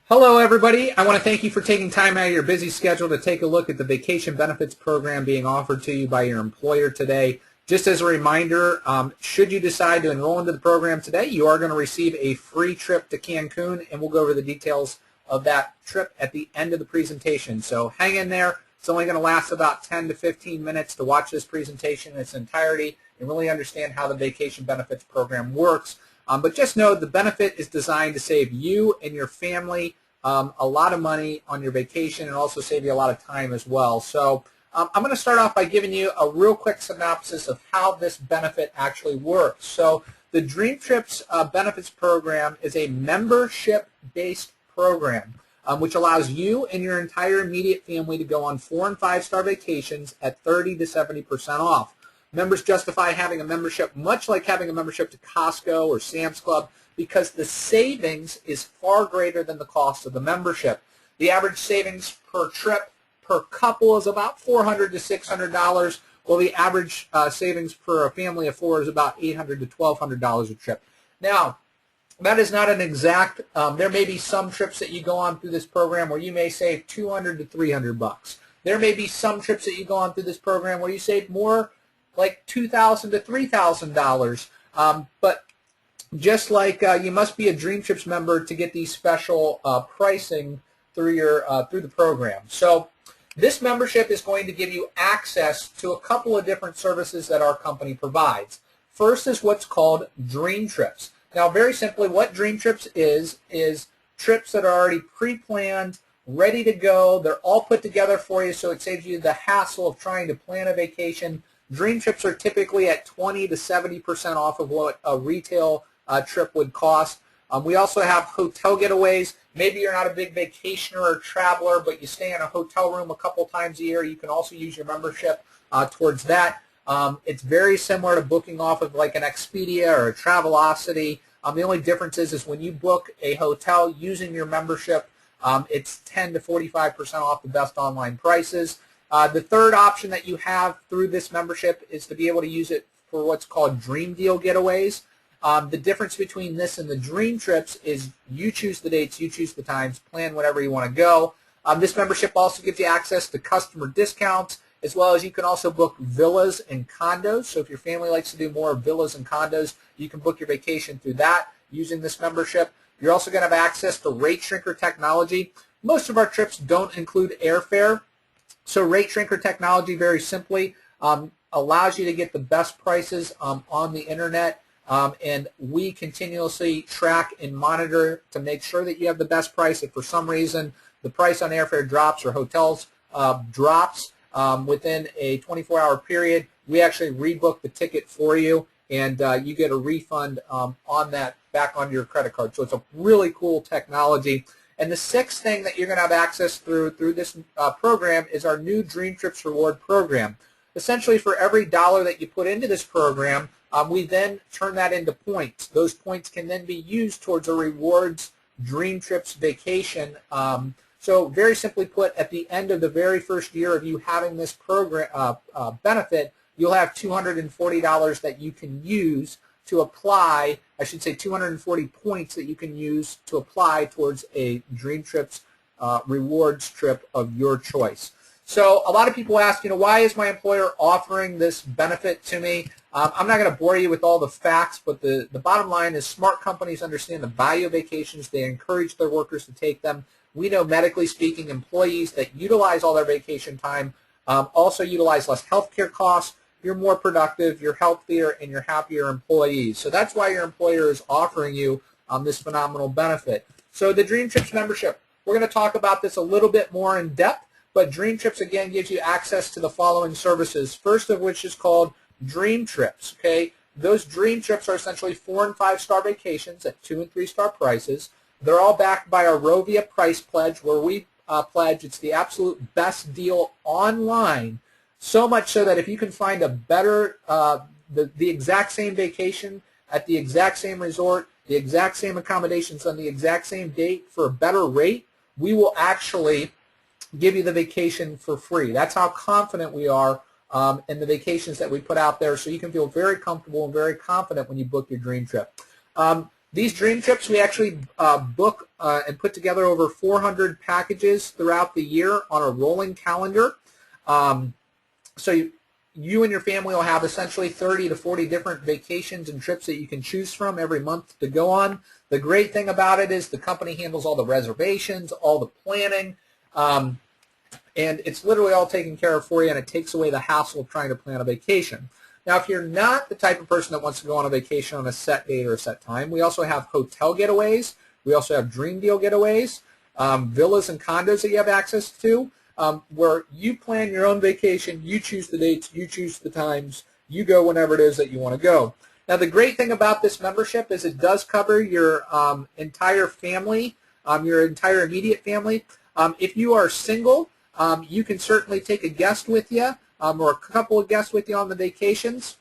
Hello, everybody. I want to thank you for taking time out of your busy schedule to take a look at the vacation benefits program being offered to you by your employer today. Just as a reminder, should you decide to enroll into the program today, you are going to receive a free trip to Cancun, and we'll go over the details of that trip at the end of the presentation. So hang in there. It's only going to last about 10 to 15 minutes to watch this presentation in its entirety and really understand how the vacation benefits program works. But just know the benefit is designed to save you and your family a lot of money on your vacation and also save you a lot of time as well. So I'm going to start off by giving you a real quick synopsis of how this benefit actually works. So the Dream Trips benefits program is a membership-based program which allows you and your entire immediate family to go on 4- and 5-star vacations at 30 to 70% off. Members justify having a membership much like having a membership to Costco or Sam's Club because the savings is far greater than the cost of the membership. The average savings per trip per couple is about $400 to $600, while the average savings per a family of 4 is about $800 to $1,200 a trip. Now, that is not an exact. There may be some trips that you go on through this program where you may save $200 to $300. There may be some trips that you go on through this program where you save more, like $2,000 to $3,000. But just like you must be a Dream Trips member to get these special pricing through the program. So this membership is going to give you access to a couple of different services that our company provides. First is what's called Dream Trips. Now, very simply, what Dream Trips is trips that are already pre-planned, ready to go. They're all put together for you, so it saves you the hassle of trying to plan a vacation. Dream Trips are typically at 20 to 70% off of what a retail trip would cost. We also have hotel getaways. Maybe you're not a big vacationer or traveler, but you stay in a hotel room a couple times a year. You can also use your membership towards that. It's very similar to booking off of like an Expedia or a Travelocity. The only difference is when you book a hotel using your membership, it's 10 to 45% off the best online prices. The third option that you have through this membership is to be able to use it for what's called Dream Deal getaways. The difference between this and the Dream Trips is you choose the dates, you choose the times, plan whatever you want to go. This membership also gives you access to customer discounts, as well as you can also book villas and condos. So if your family likes to do more villas and condos, you can book your vacation through that using this membership. You're also going to have access to rate shrinker technology. Most of our trips don't include airfare. So rate shrinker technology, very simply, allows you to get the best prices on the internet, and we continuously track and monitor to make sure that you have the best price. If for some reason the price on airfare drops or hotels drops within a 24-hour period, we actually rebook the ticket for you, and you get a refund on that back onto your credit card. So it's a really cool technology. And the sixth thing that you're going to have access through this program is our new Dream Trips Reward program. Essentially, for every dollar that you put into this program, we then turn that into points. Those points can then be used towards a rewards Dream Trips vacation. So very simply put, at the end of the very first year of you having this program benefit, you'll have $240 that you can use to apply, I should say 240 points that you can use to apply towards a Dream Trips rewards trip of your choice. So a lot of people ask, why is my employer offering this benefit to me? I'm not going to bore you with all the facts, but the bottom line is smart companies understand the value of vacations. They encourage their workers to take them. We know, medically speaking, employees that utilize all their vacation time also utilize less healthcare costs. You're more productive, you're healthier, and you're happier employees. So that's why your employer is offering you this phenomenal benefit. So the Dream Trips membership, we're going to talk about this a little bit more in depth, but Dream Trips, again, gives you access to the following services, first of which is called Dream Trips. Okay, those Dream Trips are essentially 4- and 5-star vacations at 2- and 3-star prices. They're all backed by our Rovia Price Pledge, where we pledge it's the absolute best deal online. So much so that if you can find a better, the exact same vacation at the exact same resort, the exact same accommodations on the exact same date for a better rate, we will actually give you the vacation for free. That's how confident we are in the vacations that we put out there, so you can feel very comfortable and very confident when you book your dream trip. These dream trips, we actually book and put together over 400 packages throughout the year on a rolling calendar. So you and your family will have essentially 30 to 40 different vacations and trips that you can choose from every month to go on. The great thing about it is the company handles all the reservations, all the planning, and it's literally all taken care of for you, and it takes away the hassle of trying to plan a vacation. Now, if you're not the type of person that wants to go on a vacation on a set date or a set time, we also have hotel getaways. We also have dream deal getaways, villas and condos that you have access to, where you plan your own vacation, you choose the dates, you choose the times, you go whenever it is that you want to go. Now, the great thing about this membership is it does cover your entire family, your entire immediate family. If you are single, you can certainly take a guest with you or a couple of guests with you on the vacations.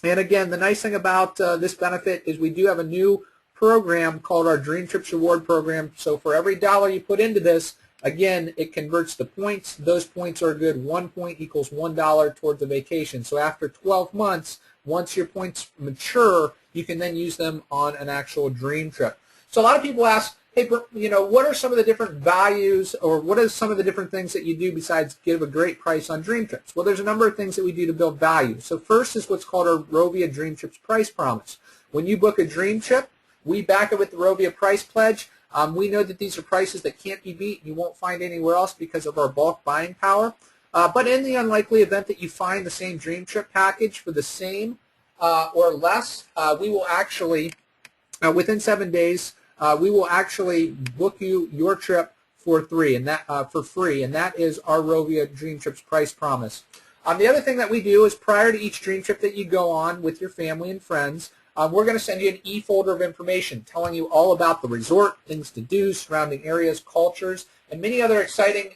And again, the nice thing about this benefit is we do have a new program called our Dream Trips Reward Program. So for every dollar you put into this, again, it converts to points. Those points are good. 1 point equals $1 towards a vacation. So after 12 months, once your points mature, you can then use them on an actual dream trip. So a lot of people ask, hey, what are some of the different values, or what are some of the different things that you do besides give a great price on dream trips? Well, there's a number of things that we do to build value. So first is what's called our Rovia Dream Trips Price Promise. When you book a dream trip, we back it with the Rovia Price Pledge. We know that these are prices that can't be beat. You won't find anywhere else because of our bulk buying power. But in the unlikely event that you find the same dream trip package for the same or less, we will actually, within 7 days, we will actually book you your trip for free, and that is our Rovia Dream Trips Price Promise. The other thing that we do is prior to each dream trip that you go on with your family and friends, we're going to send you an e-folder of information telling you all about the resort, things to do, surrounding areas, cultures, and many other exciting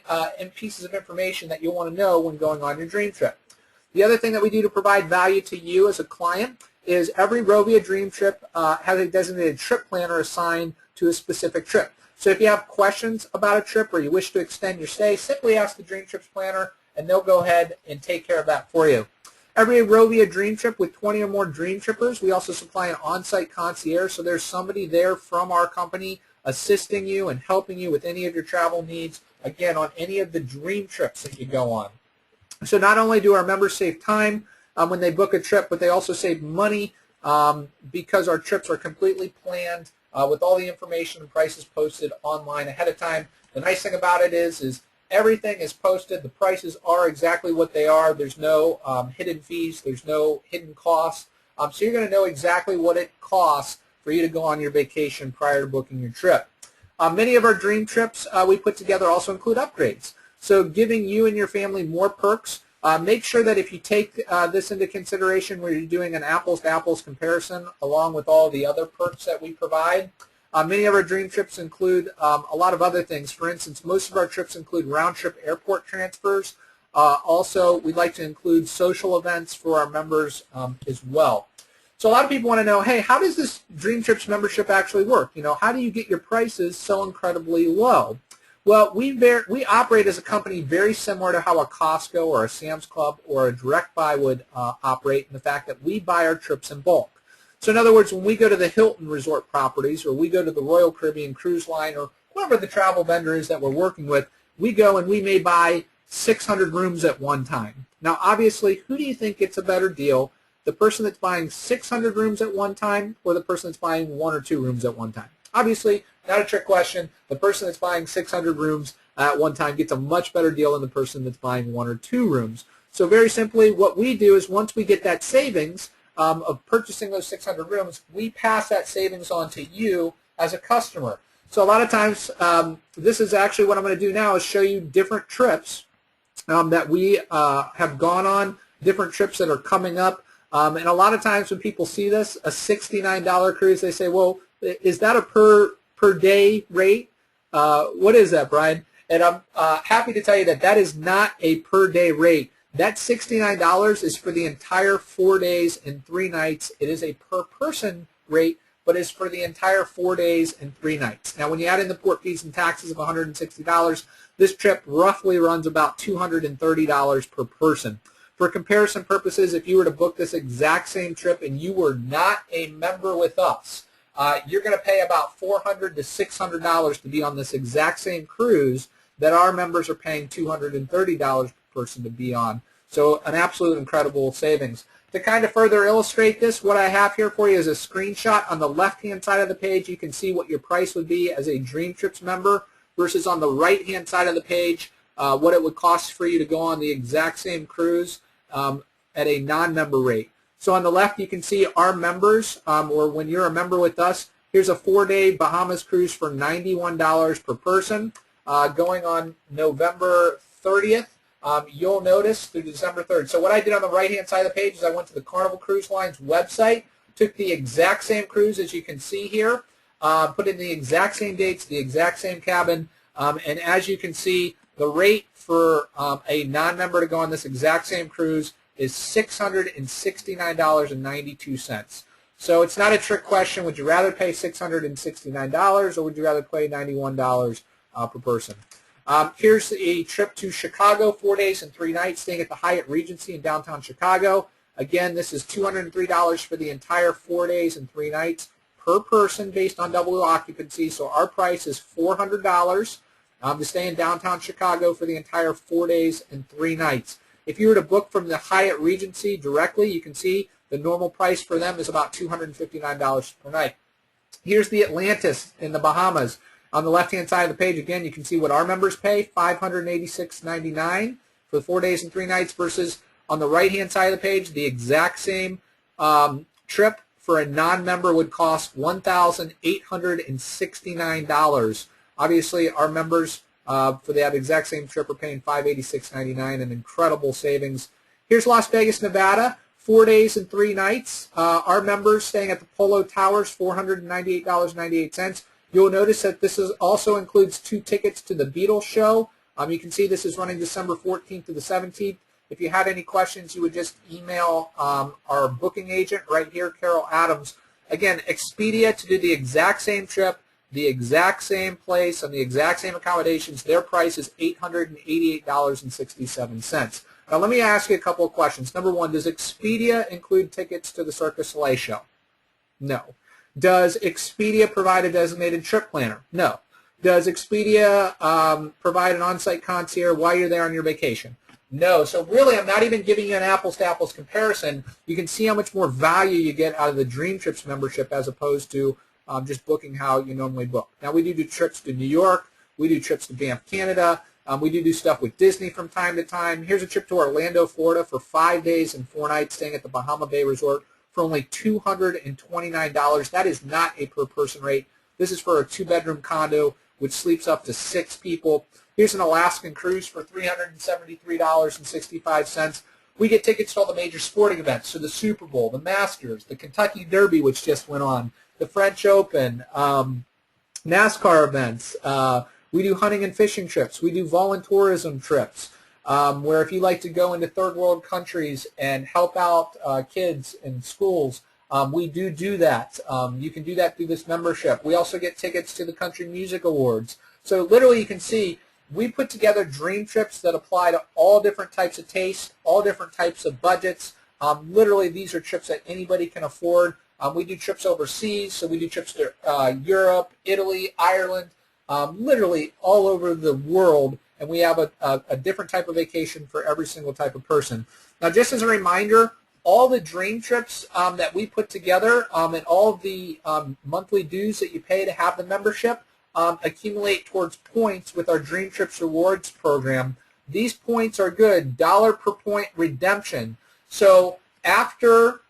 pieces of information that you'll want to know when going on your dream trip. The other thing that we do to provide value to you as a client is every Rovia Dream Trip has a designated trip planner assigned to a specific trip. So if you have questions about a trip or you wish to extend your stay, simply ask the Dream Trips planner and they'll go ahead and take care of that for you. Every Rovia Dream Trip with 20 or more Dream Trippers, we also supply an on-site concierge, so there's somebody there from our company assisting you and helping you with any of your travel needs, again, on any of the dream trips that you go on. So not only do our members save time when they book a trip, but they also save money because our trips are completely planned with all the information and prices posted online ahead of time. The nice thing about it is everything is posted. The prices are exactly what they are. There's no hidden fees. There's no hidden costs. So you're going to know exactly what it costs for you to go on your vacation prior to booking your trip. Many of our dream trips we put together also include upgrades. So giving you and your family more perks. Make sure that if you take this into consideration where you're doing an apples-to-apples comparison along with all the other perks that we provide. Many of our dream trips include a lot of other things. For instance, most of our trips include round-trip airport transfers. Also, we'd like to include social events for our members as well. So a lot of people want to know, hey, how does this Dream Trips membership actually work? How do you get your prices so incredibly low? Well, we operate as a company very similar to how a Costco or a Sam's Club or a Direct Buy would operate in the fact that we buy our trips in bulk. So in other words, when we go to the Hilton Resort properties or we go to the Royal Caribbean Cruise Line or whoever the travel vendor is that we're working with, we go and we may buy 600 rooms at one time. Now, obviously, who do you think gets a better deal? The person that's buying 600 rooms at one time or the person that's buying 1 or 2 rooms at one time? Obviously, not a trick question. The person that's buying 600 rooms at one time gets a much better deal than the person that's buying 1 or 2 rooms. So very simply, what we do is once we get that savings of purchasing those 600 rooms, we pass that savings on to you as a customer. So a lot of times, this is actually what I'm going to do now is show you different trips that we have gone on, different trips that are coming up. And a lot of times when people see this, a $69 cruise, they say, well, is that a per day rate? What is that, Brian? And I'm happy to tell you that that is not a per day rate. That $69 is for the entire 4 days and 3 nights. It is a per person rate, but it's for the entire 4 days and 3 nights. Now, when you add in the port fees and taxes of $160, this trip roughly runs about $230 per person. For comparison purposes, if you were to book this exact same trip and you were not a member with us, you're going to pay about $400 to $600 to be on this exact same cruise that our members are paying $230 per person to be on. So an absolute incredible savings. To kind of further illustrate this, what I have here for you is a screenshot. On the left-hand side of the page, you can see what your price would be as a Dream Trips member versus on the right-hand side of the page, what it would cost for you to go on the exact same cruise at a non-member rate. So on the left, you can see our members, or when you're a member with us, here's a 4-day Bahamas cruise for $91 per person. Going on November 30th, you'll notice through December 3rd. So what I did on the right-hand side of the page is I went to the Carnival Cruise Line's website, took the exact same cruise as you can see here, put in the exact same dates, the exact same cabin, and as you can see, the rate for a non-member to go on this exact same cruise is $669.92. So it's not a trick question. Would you rather pay $669 or would you rather pay $91 per person? Here's a trip to Chicago, 4 days and 3 nights, staying at the Hyatt Regency in downtown Chicago. Again, this is $203 for the entire 4 days and 3 nights per person based on double occupancy. So our price is $400 to stay in downtown Chicago for the entire 4 days and 3 nights. If you were to book from the Hyatt Regency directly, you can see the normal price for them is about $259 per night. Here's the Atlantis in the Bahamas. On the left-hand side of the page, again, you can see what our members pay, $586.99 for the 4 days and 3 nights versus on the right-hand side of the page, the exact same trip for a non-member would cost $1,869. Obviously, our members for that exact same trip are paying $586.99, an incredible savings. Here's Las Vegas, Nevada, 4 days and 3 nights. Our members staying at the Polo Towers, $498.98. You'll notice that this also includes 2 tickets to the Beatles show. You can see this is running December 14th to the 17th. If you had any questions, you would just email our booking agent right here, Carol Adams. Again, Expedia to do the exact same trip, the exact same place, and the exact same accommodations. Their price is $888.67. Now, let me ask you a couple of questions. Number one, does Expedia include tickets to the Cirque du Soleil show? No. Does Expedia provide a designated trip planner? No. Does Expedia provide an on-site concierge while you're there on your vacation? No. So really, I'm not even giving you an apples-to-apples comparison. You can see how much more value you get out of the Dream Trips membership as opposed to just booking how you normally book. Now, we do trips to New York. We do trips to Banff, Canada. We do stuff with Disney from time to time. Here's a trip to Orlando, Florida for 5 days and 4 nights staying at the Bahama Bay Resort for only $229. That is not a per-person rate. This is for a 2-bedroom condo which sleeps up to 6 people. Here's an Alaskan cruise for $373.65. We get tickets to all the major sporting events, so the Super Bowl, the Masters, the Kentucky Derby, which just went on, the French Open, NASCAR events. We do hunting and fishing trips. We do voluntourism trips, where if you like to go into third world countries and help out kids in schools, we do that. You can do that through this membership. We also get tickets to the Country Music Awards. So literally you can see we put together dream trips that apply to all different types of tastes, all different types of budgets. Literally these are trips that anybody can afford. We do trips overseas, so we do trips to Europe, Italy, Ireland, literally all over the world, and we have a different type of vacation for every single type of person. Now, just as a reminder, all the dream trips that we put together and all the monthly dues that you pay to have the membership accumulate towards points with our Dream Trips Rewards program. These points are good, dollar per point redemption. So after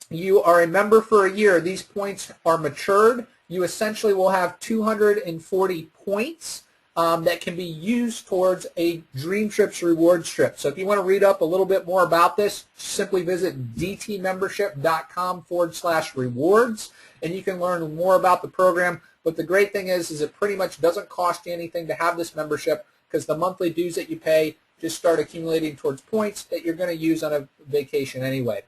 you are a member for a year, these points are matured. You essentially will have 240 points that can be used towards a Dream Trips Rewards trip. So if you want to read up a little bit more about this, simply visit dtmembership.com/rewards, and you can learn more about the program. But the great thing is it pretty much doesn't cost you anything to have this membership because the monthly dues that you pay just start accumulating towards points that you're going to use on a vacation anyway.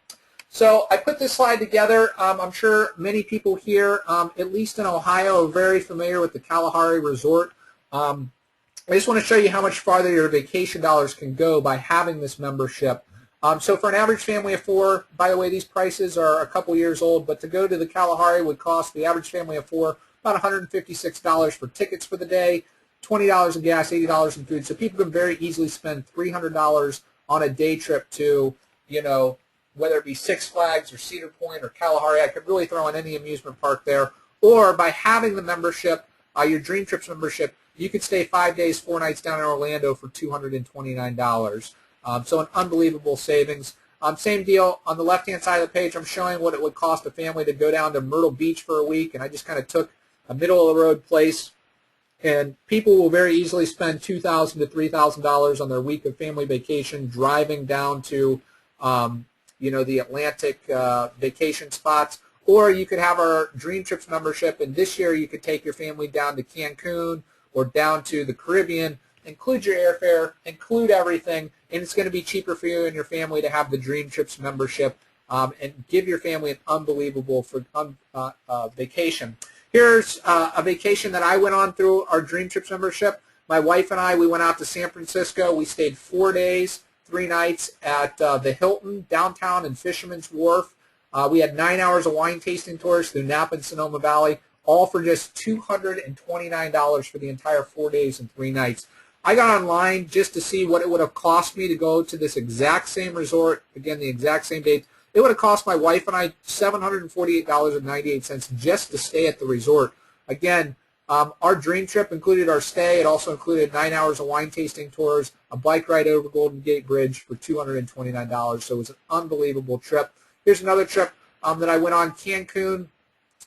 So I put this slide together. I'm sure many people here, at least in Ohio, are very familiar with the Kalahari Resort. I just want to show you how much farther your vacation dollars can go by having this membership. So for an average family of 4, by the way, these prices are a couple years old, but to go to the Kalahari would cost the average family of 4 about $156 for tickets for the day, $20 in gas, $80 in food. So people can very easily spend $300 on a day trip to, whether it be Six Flags or Cedar Point or Kalahari. I could really throw in any amusement park there. Or by having the membership, your Dream Trips membership, you could stay 5 days, 4 nights down in Orlando for $229. So an unbelievable savings. Same deal on the left-hand side of the page. I'm showing what it would cost a family to go down to Myrtle Beach for a week, and I just kind of took a middle-of-the-road place. And people will very easily spend $2,000 to $3,000 on their week of family vacation driving down to, the Atlantic vacation spots. Or you could have our Dream Trips membership, and this year you could take your family down to Cancun or down to the Caribbean, include your airfare, include everything, and it's going to be cheaper for you and your family to have the Dream Trips membership and give your family an unbelievable vacation. Here's a vacation that I went on through our Dream Trips membership. My wife and I, we went out to San Francisco. We stayed 4 days, 3 nights at the Hilton downtown in Fisherman's Wharf. We had 9 hours of wine tasting tours through Napa and Sonoma Valley, all for just $229 for the entire 4 days and 3 nights. I got online just to see what it would have cost me to go to this exact same resort, again, the exact same dates. It would have cost my wife and I $748.98 just to stay at the resort. Again, our Dream Trip included our stay. It also included 9 hours of wine tasting tours, a bike ride over Golden Gate Bridge for $229. So it was an unbelievable trip. Here's another trip that I went on, Cancun.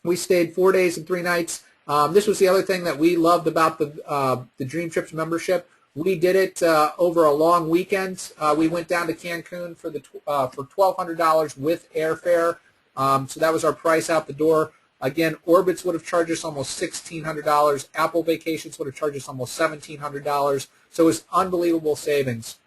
We stayed 4 days and 3 nights. This was the other thing that we loved about the Dream Trips membership. We did it over a long weekend. We went down to Cancun for $1,200 with airfare. So that was our price out the door. Again, Orbitz would have charged us almost $1,600. Apple Vacations would have charged us almost $1,700. So it was unbelievable savings.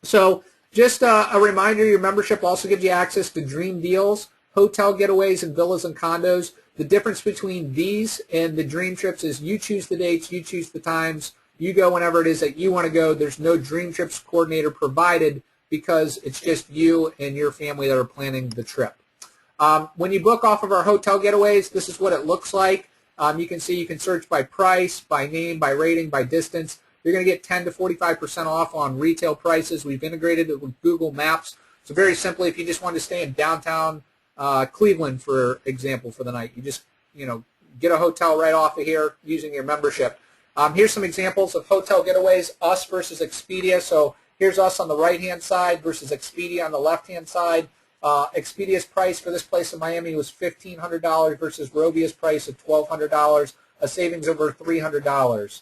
So just a reminder, your membership also gives you access to Dream Deals, hotel getaways, and villas and condos. The difference between these and the Dream Trips is you choose the dates, you choose the times, you go whenever it is that you want to go. There's no Dream Trips coordinator provided because it's just you and your family that are planning the trip. When you book off of our hotel getaways, this is what it looks like. You can see you can search by price, by name, by rating, by distance. You're going to get 10 to 45% off on retail prices. We've integrated it with Google Maps. So very simply, if you just want to stay in downtown Cleveland, for example, for the night, you just get a hotel right off of here using your membership. Here's some examples of hotel getaways, us versus Expedia. So here's us on the right-hand side versus Expedia on the left-hand side. Expedia's price for this place in Miami was $1,500 versus Rovia's price of $1,200, a savings over $300.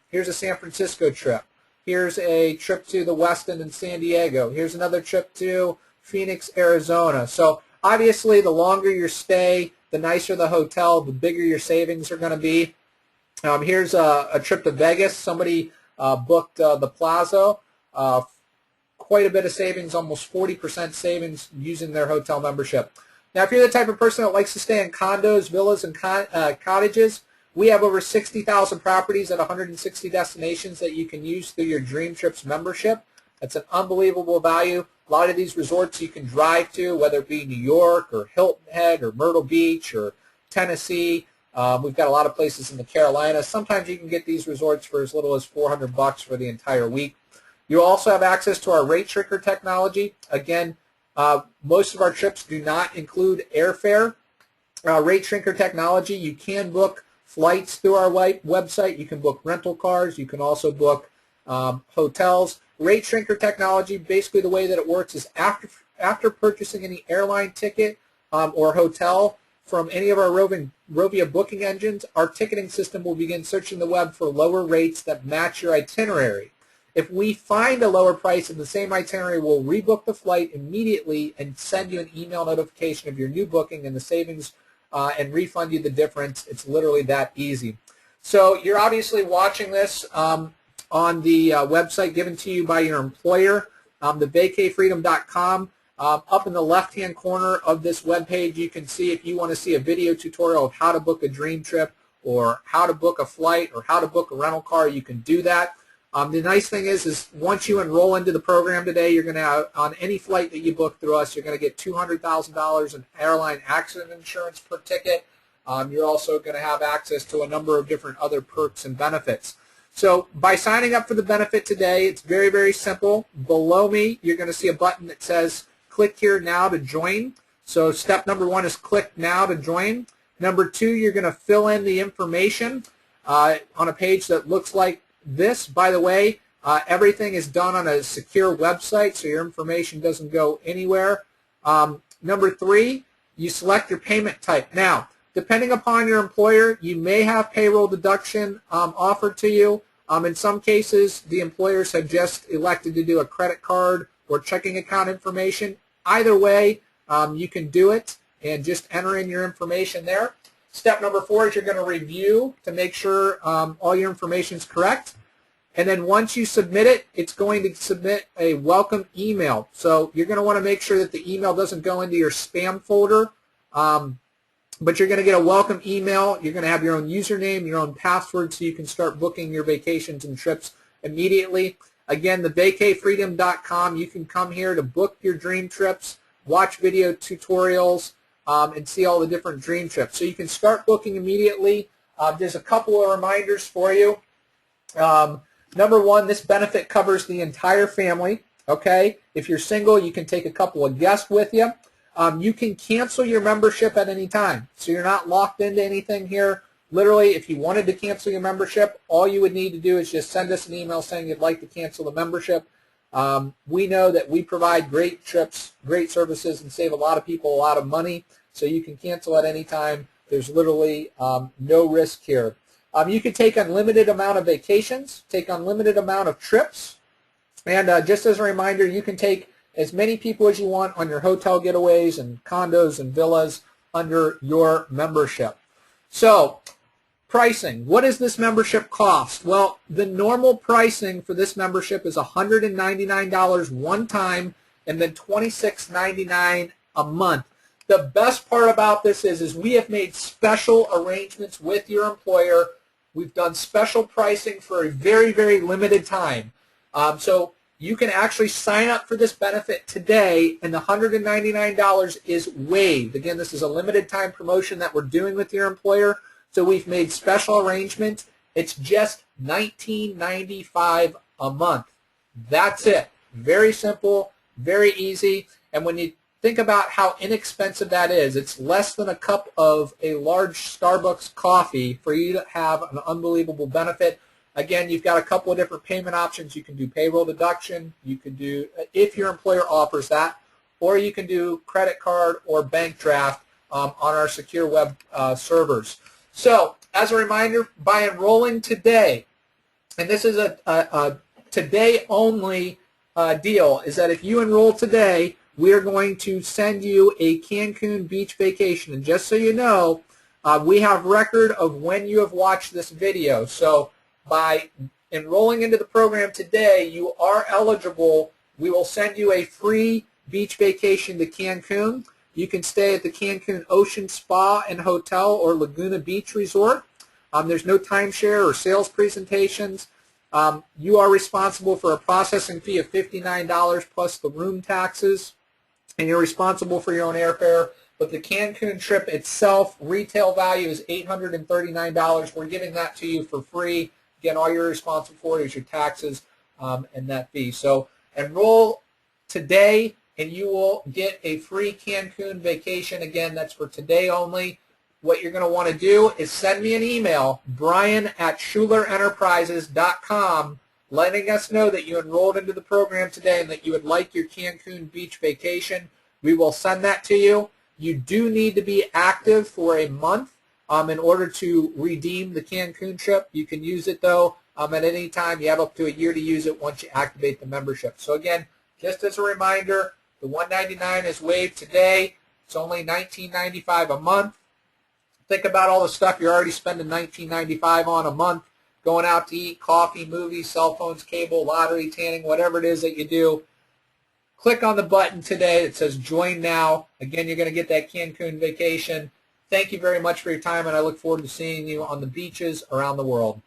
Here's a San Francisco trip. Here's a trip to the Westin in San Diego. Here's another trip to Phoenix, Arizona. So obviously, the longer your stay, the nicer the hotel, the bigger your savings are going to be. Here's a trip to Vegas. Somebody booked the Plaza. Quite a bit of savings, almost 40% savings using their hotel membership. Now, if you're the type of person that likes to stay in condos, villas, and cottages, we have over 60,000 properties at 160 destinations that you can use through your Dream Trips membership. That's an unbelievable value. A lot of these resorts you can drive to, whether it be New York or Hilton Head or Myrtle Beach or Tennessee. We've got a lot of places in the Carolinas. Sometimes you can get these resorts for as little as $400 for the entire week. You also have access to our rate shrinker technology. Again, most of our trips do not include airfare. Rate shrinker technology, you can book flights through our website. You can book rental cars. You can also book hotels. Rate shrinker technology, basically the way that it works is after purchasing any airline ticket or hotel from any of our Rovia booking engines, our ticketing system will begin searching the web for lower rates that match your itinerary. If we find a lower price in the same itinerary, we'll rebook the flight immediately and send you an email notification of your new booking and the savings and refund you the difference. It's literally that easy. So you're obviously watching this on the website given to you by your employer, the vacayfreedom.com. Up in the left-hand corner of this webpage, you can see if you want to see a video tutorial of how to book a dream trip or how to book a flight or how to book a rental car, you can do that. The nice thing is once you enroll into the program today, you're going to, on any flight that you book through us, you're going to get $200,000 in airline accident insurance per ticket. You're also going to have access to a number of different other perks and benefits. So by signing up for the benefit today, it's very, very simple. Below me, you're going to see a button that says click here now to join. So step number 1 is click now to join. Number 2, you're going to fill in the information on a page that looks like this. By the way, everything is done on a secure website, so your information doesn't go anywhere. Number 3, you select your payment type. Now, depending upon your employer, you may have payroll deduction offered to you. In some cases, the employers have just elected to do a credit card or checking account information. Either way, you can do it and just enter in your information there. Step number 4 is you're going to review to make sure all your information is correct. And then once you submit it, it's going to submit a welcome email. So you're going to want to make sure that the email doesn't go into your spam folder. But you're going to get a welcome email. You're going to have your own username, your own password, so you can start booking your vacations and trips immediately. Again, the vacayfreedom.com, you can come here to book your dream trips, watch video tutorials, and see all the different dream trips. So you can start booking immediately. There's a couple of reminders for you. Number 1, this benefit covers the entire family. Okay? If you're single, you can take a couple of guests with you. You can cancel your membership at any time, so you're not locked into anything here. Literally, if you wanted to cancel your membership, all you would need to do is just send us an email saying you'd like to cancel the membership. We know that we provide great trips, great services, and save a lot of people a lot of money, so you can cancel at any time. There's literally no risk here. You can take unlimited amount of vacations, take unlimited amount of trips, and just as a reminder, you can take as many people as you want on your hotel getaways and condos and villas under your membership. So, pricing. What does this membership cost? Well, the normal pricing for this membership is $199 one time and then $26.99 a month. The best part about this is we have made special arrangements with your employer. We've done special pricing for a very, very limited time. So you can actually sign up for this benefit today, and the $199 is waived. Again, this is a limited time promotion that we're doing with your employer, so we've made special arrangements. It's just $19.95 a month. That's it. Very simple, very easy, and when you think about how inexpensive that is, it's less than a cup of a large Starbucks coffee for you to have an unbelievable benefit. Again, you've got a couple of different payment options. You can do payroll deduction, you can do, if your employer offers that, or you can do credit card or bank draft on our secure web servers. So, as a reminder, by enrolling today, and this is a today-only deal, is that if you enroll today, we are going to send you a Cancun beach vacation. And just so you know, we have record of when you have watched this video. So, by enrolling into the program today, you are eligible. We will send you a free beach vacation to Cancun. You can stay at the Cancun Ocean Spa and Hotel or Laguna Beach Resort. There's no timeshare or sales presentations. You are responsible for a processing fee of $59 plus the room taxes, and you're responsible for your own airfare. But the Cancun trip itself, retail value is $839. We're giving that to you for free. Again, all you're responsible for is your taxes and that fee. So enroll today, and you will get a free Cancun vacation. Again, that's for today only. What you're going to want to do is send me an email, brian@schulerenterprises.com, letting us know that you enrolled into the program today and that you would like your Cancun beach vacation. We will send that to you. You do need to be active for a month in order to redeem the Cancun trip. You can use it, though, at any time. You have up to a year to use it once you activate the membership. So, again, just as a reminder, the $199 is waived today. It's only $19.95 a month. Think about all the stuff you're already spending $19.95 on a month, going out to eat, coffee, movies, cell phones, cable, lottery, tanning, whatever it is that you do. Click on the button today that says Join Now. Again, you're going to get that Cancun vacation. Thank you very much for your time, and I look forward to seeing you on the beaches around the world.